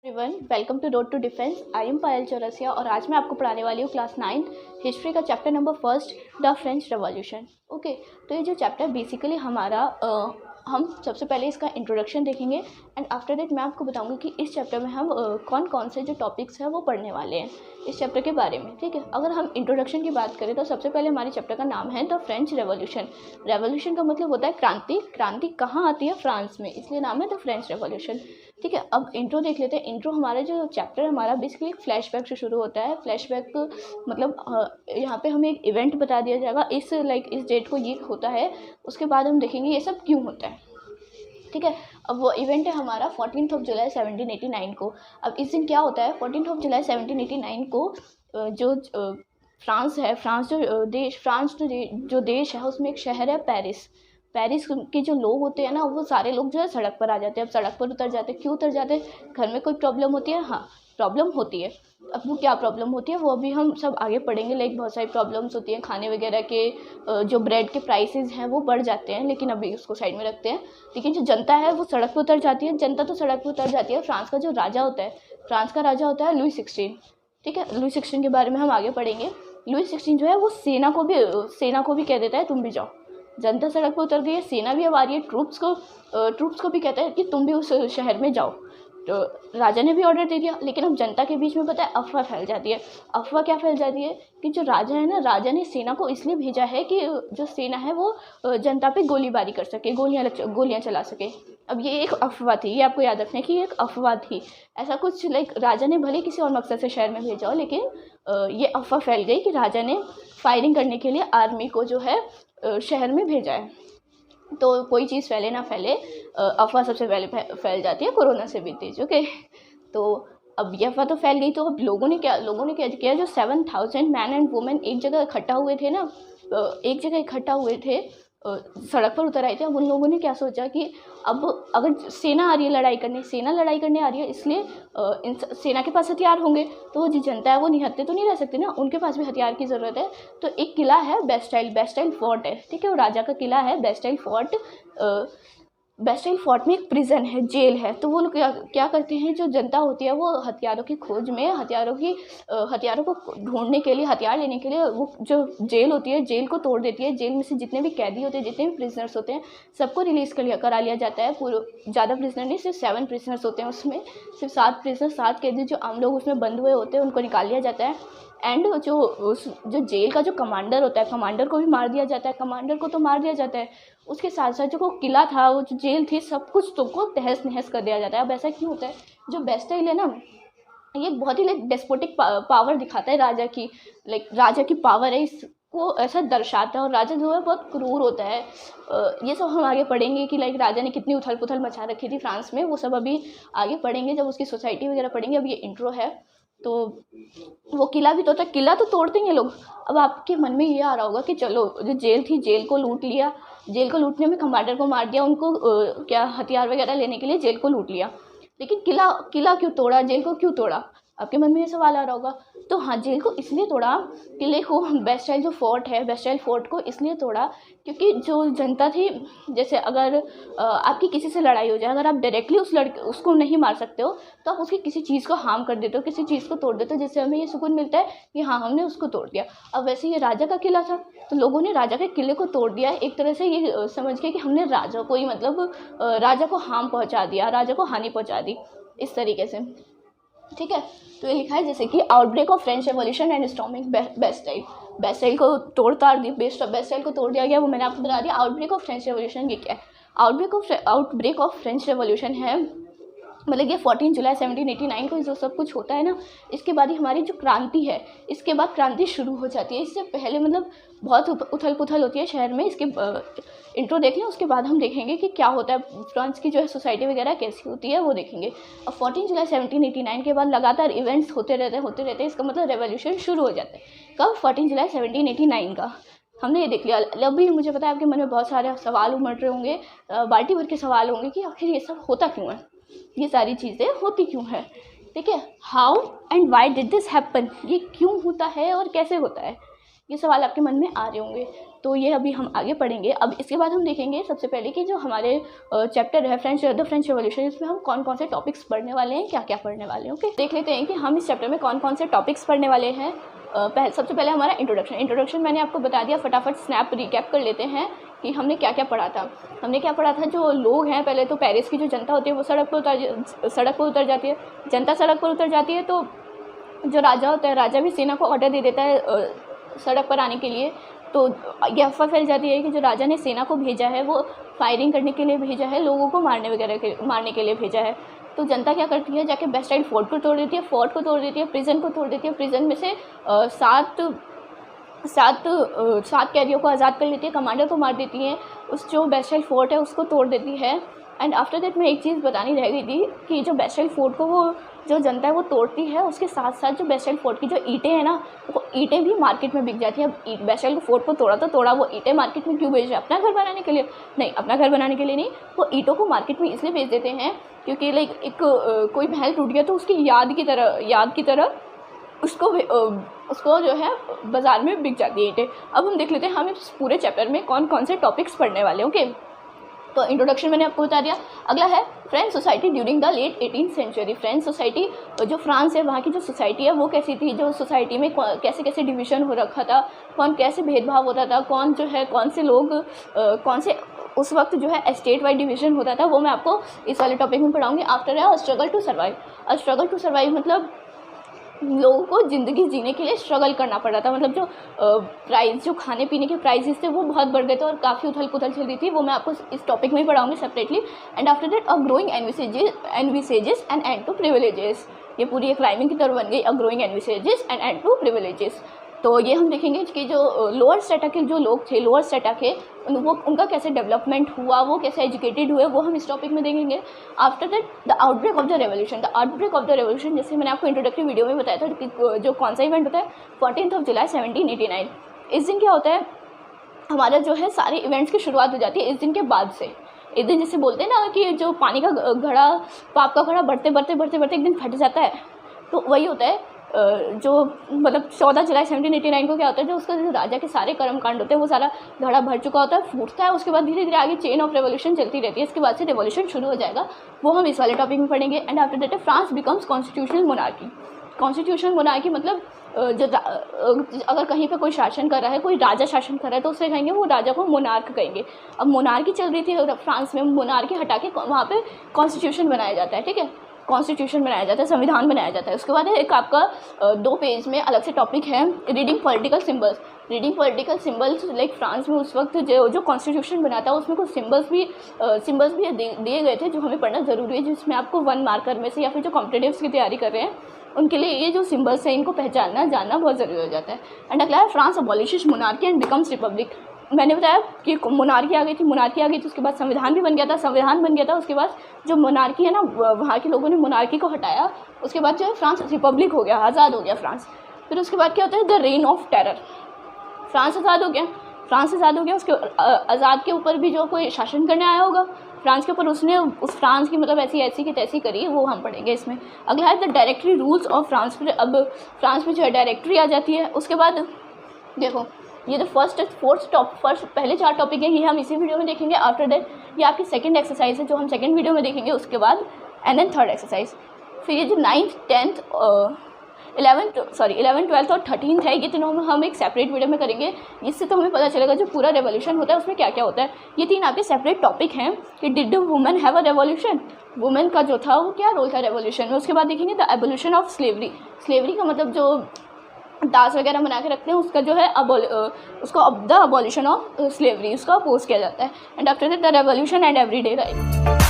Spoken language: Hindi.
Everyone, welcome to road to defence. I am Payal Chaurasia और आज मैं आपको पढ़ाने वाली हूँ क्लास 9 हिस्ट्री का chapter number first, the French revolution. Okay, तो ये जो चैप्टर बेसिकली हमारा हम सबसे पहले इसका इंट्रोडक्शन देखेंगे एंड आफ्टर दैट मैं आपको बताऊंगी कि इस चैप्टर में हम कौन कौन से जो टॉपिक्स हैं वो पढ़ने वाले हैं इस चैप्टर के बारे में। ठीक है, अगर हम इंट्रोडक्शन की बात करें तो सबसे पहले हमारे चैप्टर का नाम है द फ्रेंच रेवोल्यूशन। रेवोल्यूशन का मतलब होता है क्रांति। क्रांति कहाँ आती है? फ्रांस में, इसलिए नाम है द फ्रेंच रेवोल्यूशन। ठीक है, अब इंट्रो देख लेते हैं। इंट्रो हमारा जो चैप्टर हमारा बेसिकली एक फ्लैशबैक से शुरू होता है। फ्लैशबैक मतलब यहाँ पे हमें एक इवेंट बता दिया जाएगा, इस डेट को ये होता है, उसके बाद हम देखेंगे ये सब क्यों होता है। ठीक है, अब वो इवेंट है हमारा 14 जुलाई 1789 को। अब इस दिन क्या होता है? 14 जुलाई 1789 को जो फ्रांस है, फ्रांस जो देश है उसमें एक शहर है पेरिस। पेरिस के जो लोग होते हैं ना, वो सारे लोग जो है सड़क पर आ जाते हैं। अब सड़क पर उतर जाते हैं, क्यों उतर जाते हैं? घर में कोई प्रॉब्लम होती है? हाँ, प्रॉब्लम होती है। अब वो क्या प्रॉब्लम होती है वो अभी हम सब आगे पढ़ेंगे। लाइक बहुत सारी प्रॉब्लम्स होती हैं, खाने वगैरह के जो ब्रेड के प्राइसेस हैं वो बढ़ जाते हैं, लेकिन अभी उसको साइड में रखते हैं। लेकिन जो जनता है वो सड़क पर उतर जाती है। जनता तो सड़क पर उतर जाती है। फ्रांस का जो राजा होता है, फ्रांस का राजा होता है लुई 16। ठीक है, लुई 16 के बारे में हम आगे पढ़ेंगे। लुई 16 जो है वो सेना को भी कह देता है तुम भी जाओ। जनता सड़क पर उतर गई है, सेना भी अब आ रही है। ट्रूप्स को भी कहता है कि तुम भी उस शहर में जाओ। तो राजा ने भी ऑर्डर दे दिया, लेकिन अब जनता के बीच में पता है अफवाह फैल जाती है। अफवाह क्या फैल जाती है कि जो राजा है ना, राजा ने सेना को इसलिए भेजा है कि जो सेना है वो जनता पे गोलीबारी कर सके, गोलियां चला सके। अब ये एक अफवाह थी, ये आपको याद रखना है कि ये एक अफवाह थी। ऐसा कुछ राजा ने भले किसी और मकसद से शहर में भेजा हो, लेकिन ये अफवाह फैल गई कि राजा ने फायरिंग करने के लिए आर्मी को जो है शहर में भेजा है। तो कोई चीज़ फैले ना फैले, अफवाह सबसे पहले फैल जाती है, कोरोना से भी तेज। ओके, तो अब ये अफवाह तो फैल गई, तो अब लोगों ने क्या किया? जो 7,000 मैन एंड वुमेन एक जगह इकट्ठा हुए थे ना, सड़क पर उतर आए थे। अब उन लोगों ने क्या सोचा कि अब अगर सेना आ रही है लड़ाई करने आ रही है, इसलिए सेना के पास हथियार होंगे, तो जो जनता है वो निहत्थे तो नहीं रह सकती ना, उनके पास भी हथियार की ज़रूरत है। तो एक किला है बेस्टाइल फोर्ट है। ठीक है, वो राजा का किला है बेस्टाइल फोर्ट में एक प्रिजन है, जेल है। तो वो लोग क्या करते हैं, जो जनता होती है वो हथियारों की खोज में, हथियारों को ढूंढने के लिए, हथियार लेने के लिए वो जो जेल होती है, जेल को तोड़ देती है। जेल में से जितने भी कैदी होते हैं, जितने भी प्रिजनर्स होते हैं, सबको रिलीज़ करा लिया जाता है। ज़्यादा प्रिजनर नहीं, सिर्फ 7 प्रिजनर्स होते हैं उसमें, सिर्फ 7 कैदी जो आम लोग उसमें बंद हुए होते हैं, उनको निकाल लिया जाता है। एंड जो जेल का जो कमांडर होता है, कमांडर को भी मार दिया जाता है। कमांडर को तो मार दिया जाता है, उसके साथ साथ जो किला था, वो जो जेल थी, सब कुछ तुमको तहस नहस कर दिया जाता है। अब ऐसा क्यों होता है? जो बेस्टाइल है ना, ये बहुत ही डेस्पोटिक पावर दिखाता है राजा की। राजा की पावर है, इसको ऐसा दर्शाता है। और राजा जो है बहुत क्रूर होता है। ये सब हम आगे पढ़ेंगे कि राजा ने कितनी उथल पुथल मचा रखी थी फ्रांस में, वो सब अभी आगे पढ़ेंगे जब उसकी सोसाइटी वगैरह पढ़ेंगे। अब ये इंट्रो है। तो वो किला भी तो था, किला तो तोड़ते हैं लोग। अब आपके मन में ये आ रहा होगा कि चलो जो जेल थी, जेल को लूट लिया, जेल को लूटने में कमांडर को मार दिया, उनको क्या हथियार वगैरह लेने के लिए जेल को लूट लिया, लेकिन किला क्यों तोड़ा, जेल को क्यों तोड़ा? आपके मन में ये सवाल आ रहा होगा। तो हाँ, जेल को इसलिए तोड़ा, किले को, बेस्टाइल फोर्ट को इसलिए तोड़ा क्योंकि जो जनता थी, जैसे अगर आपकी किसी से लड़ाई हो जाए, अगर आप डायरेक्टली उसको नहीं मार सकते हो, तो आप उसकी किसी चीज़ को हार्म कर देते हो, किसी चीज़ को तोड़ देते हो, जिससे हमें ये सुकून मिलता है कि हाँ, हमने उसको तोड़ दिया। अब वैसे ये राजा का किला था, तो लोगों ने राजा के किले को तोड़ दिया। एक तरह से ये समझ के कि हमने राजा को ही राजा को हार्म पहुँचा दिया, राजा को हानि पहुँचा दी, इस तरीके से। ठीक है, तो ये लिखा है जैसे कि outbreak of French revolution and storming Bastille को बेस्टाइल को तोड़ दिया गया, वो मैंने आपको बता दिया। आउटब्रेक ऑफ फ्रेंच रेवोल्यूशन ये क्या है? आउटब्रेक ऑफ फ्रेंच रेवोल्यूशन है, मतलब ये 14 जुलाई 1789 को जो सब कुछ होता है ना, इसके बाद ही हमारी जो क्रांति है, इसके बाद क्रांति शुरू हो जाती है। इससे पहले बहुत उथल पुथल होती है शहर में। इसके इंट्रो देख लें, उसके बाद हम देखेंगे कि क्या होता है, फ्रांस की जो है सोसाइटी वगैरह कैसी होती है वो देखेंगे। अब 14 जुलाई 1789 के बाद लगातार इवेंट्स होते रहते हैं। इसका मतलब रेवोल्यूशन शुरू हो जाता है। कब? 14 जुलाई 1789 का हमने ये देख लिया। अभी मुझे पता है आपके मन में बहुत सारे सवाल उमड़ रहे होंगे, बाल्टी भर के सवाल होंगे कि आखिर ये सब होता क्यों है, ये सारी चीज़ें होती क्यों है। ठीक है, how and why did this happen, ये क्यों होता है और कैसे होता है, ये सवाल आपके मन में आ रहे होंगे। तो ये अभी हम आगे पढ़ेंगे। अब इसके बाद हम देखेंगे सबसे पहले कि जो हमारे चैप्टर है द फ्रेंच रेवोल्यूशन, इसमें हम कौन कौन से टॉपिक्स पढ़ने वाले हैं, क्या क्या पढ़ने वाले हैं। ओके, देख लेते हैं कि हम इस चैप्टर में कौन कौन से टॉपिक्स पढ़ने वाले हैं। सबसे पहले हमारा इंट्रोडक्शन मैंने आपको बता दिया। फटाफट स्नैप रिकैप कर लेते हैं कि हमने क्या क्या पढ़ा था। हमने क्या पढ़ा था, जो लोग हैं, पहले तो पेरिस की जो जनता होती है वो सड़क पर उतर जाती है। जनता सड़क पर उतर जाती है तो जो राजा होता है, राजा भी सेना को ऑर्डर दे देता है सड़क पर आने के लिए। तो यह अफवाह फैल जाती है कि जो राजा ने सेना को भेजा है वो फायरिंग करने के लिए भेजा है, लोगों को मारने के लिए भेजा है। तो जनता क्या करती है, जाके बेस्टाइड फोर्ट को तोड़ देती है, फोर्ट को तोड़ देती है, प्रिजन को तोड़ देती है, प्रिजन में से सात कैदियों को आज़ाद कर लेती है, कमांडर को मार देती है, उस जो बेस्टाइड फोर्ट है उसको तोड़ देती है। एंड आफ्टर दैट मैं एक चीज़ बतानी रह गई थी कि जो बेस्टाइड फोर्ट को वो जो जनता है वो तोड़ती है, उसके साथ साथ जो बेस्टाइड फोर्ट की जो ईंटें हैं ना, वो ईंटें भी मार्केट में बिक जाती हैं। अब बेस्टाइड फोर्ट को तोड़ा तो तोड़ा, वो ईंटें मार्केट में क्यों बेच रहे हैं? अपना घर बनाने के लिए नहीं, अपना घर बनाने के लिए नहीं, वो ईंटों को मार्केट में इसलिए बेच देते हैं क्योंकि लाइक कोई महल टूट गया तो उसकी याद की तरह उसको जो है बाज़ार में बिक जाती है ईंटें। अब हम देख लेते हैं हम इस पूरे चैप्टर में कौन कौन से टॉपिक्स पढ़ने वाले हैं। ओके, तो इंट्रोडक्शन मैंने आपको बता दिया। अगला है French society during the late 18th century. French society, जो फ्रांस है वहाँ की जो सोसाइटी है वो कैसी थी, जो सोसाइटी में कैसे कैसे डिवीज़न हो रखा था, कौन कैसे भेदभाव होता था, कौन जो है कौन से लोग कौन से उस वक्त जो है स्टेट वाइड डिवीज़न होता था, वो मैं आपको इस वाले टॉपिक में पढ़ाऊँगी। आफ्टर है स्ट्रगल टू सर्वाइव मतलब लोगों को ज़िंदगी जीने के लिए स्ट्रगल करना पड़ रहा था। मतलब जो खाने पीने के प्राइसेस थे वो बहुत बढ़ गए थे और काफ़ी उथल पुथल चल रही थी, वो मैं आपको इस टॉपिक में ही पढ़ाऊंगी separately. And after that a growing envisages and and to privileges. ये पूरी एक राइमिंग की तरह बन गई, a growing envisages and and to privileges. तो ये हम देखेंगे कि जो लोअर स्ट्रेटा के जो लोग थे, लोअर स्ट्रेटा के वो उनका कैसे डेवलपमेंट हुआ, वो कैसे एजुकेटेड हुए, वो हम इस टॉपिक में देखेंगे। After that the outbreak of the revolution. जैसे मैंने आपको इंट्रोडक्टरी वीडियो में बताया था कि जो कौन सा इवेंट होता है, 14 जुलाई 1789। इस दिन क्या होता है, हमारा जो है सारे इवेंट्स की शुरुआत हो जाती है इस दिन के बाद से। इस दिन जैसे बोलते हैं ना कि जो पानी का घड़ा, पाप का घड़ा बढ़ते एक दिन फट जाता है, तो वही होता है। जो मतलब 14 जुलाई 1789 को क्या होता है, जो उसका जो राजा के सारे कर्मकांड होते हैं वो सारा घड़ा भर चुका होता है, फूटता है। उसके बाद धीरे धीरे आगे चेन ऑफ रेवोल्यूशन चलती रहती है। इसके बाद से रेवोल्यूशन शुरू हो जाएगा, वो हम इस वाले टॉपिक में पढ़ेंगे। And after that France becomes constitutional monarchy मतलब अगर कहीं पे कोई शासन कर रहा है, कोई राजा शासन कर रहा है, तो उसे कहेंगे, वो राजा को मोनार्क कहेंगे। अब मोनार्की चल रही थी फ्रांस में, मोनार्की हटा के वहाँ पे कॉन्स्टिट्यूशन बनाया जाता है। ठीक है, कॉन्स्टिट्यूशन बनाया जाता है, संविधान बनाया जाता है। उसके बाद एक आपका 2 पेज में अलग से टॉपिक है reading political symbols. Like France में उस वक्त जो कॉन्स्टिट्यूशन बना था उसमें कुछ सिंबल्स भी दिए गए थे जो हमें पढ़ना ज़रूरी है, जिसमें आपको 1 मार्कर में से या फिर जो कॉम्पिटिटिव्स की तैयारी कर रहे हैं उनके लिए ये जो सिंबल्स हैं इनको जानना बहुत ज़रूरी हो जाता है। एंड अगला है France अबॉलिशेस monarchy and becomes Republic. मैंने बताया कि मोनार्की आ गई थी, उसके बाद संविधान भी बन गया था, उसके बाद जो मोनार्की है ना, वहाँ के लोगों ने मोनार्की को हटाया, उसके बाद जो है फ्रांस रिपब्लिक हो गया, आज़ाद हो गया फ्रांस। फिर उसके बाद क्या होता है, the reign of terror. France आज़ाद हो गया, उसके आज़ाद के ऊपर भी जो कोई शासन करने आया होगा फ्रांस के ऊपर, उसने उस फ्रांस की मतलब ऐसी की तैसी करी, वो हम पढ़ेंगे इसमें। अगला है the directory rules of France. फिर अब फ्रांस में जो है डायरेक्टरी आ जाती है। उसके बाद देखो, ये जो पहले 4 टॉपिक हैं ये हम इसी वीडियो में देखेंगे। आफ्टर दैट ये आपकी सेकंड एक्सरसाइज है जो हम सेकंड वीडियो में देखेंगे, उसके बाद एंड देन थर्ड एक्सरसाइज। फिर ये जो 9th 10th 11th 12th और 13th है, ये तीनों हम एक सेपरेट वीडियो में करेंगे। इससे तो हमें पता चलेगा जो पूरा रेवोल्यूशन होता है उसमें क्या क्या होता है। ये 3 आपके सेपरेट टॉपिक हैं कि did women have a revolution, women का जो था वो क्या रोल था रेवोल्यूशन में। उसके बाद देखेंगे द एवोल्यूशन ऑफ स्लेवरी का मतलब जो दास वगैरह बना के रखते हैं उसका जो है उसको द अबॉलिशन ऑफ स्लेवरी, उसका अपोज किया जाता है। And after that the revolution and everyday life.